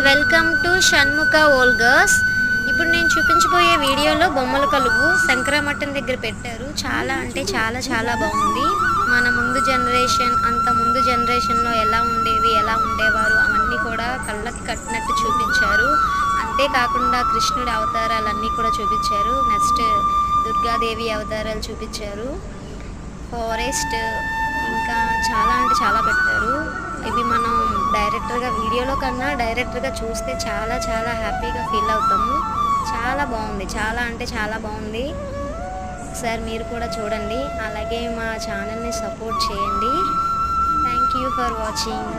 Welcome to Shanmukha ఓల్గర్స్. ఇప్పుడు నేను చూపించబోయే వీడియోలో బొమ్మల కలుగు శంకరమఠం దగ్గర పెట్టారు. చాలా అంటే చాలా చాలా బాగుంది. మన ముందు జనరేషన్, అంత ముందు జనరేషన్లో ఎలా ఉండేవి, ఎలా ఉండేవారు అవన్నీ కూడా కళ్ళకి కట్టినట్టు చూపించారు. అంతేకాకుండా కృష్ణుడి అవతారాలన్నీ కూడా చూపించారు. నెక్స్ట్ దుర్గాదేవి అవతారాలు చూపించారు. ఫారెస్ట్ ఇంకా చాలా అంటే చాలా పెట్టారు. ఇవి మనం డైరెక్టర్గా వీడియోలో కన్నా డైరెక్టర్గా చూస్తే చాలా చాలా హ్యాపీగా ఫీల్ అవుతాము. చాలా బాగుంది, చాలా అంటే చాలా బాగుంది. ఒకసారి మీరు కూడా చూడండి, అలాగే మా ఛానల్ని సపోర్ట్ చేయండి. Thank you for watching.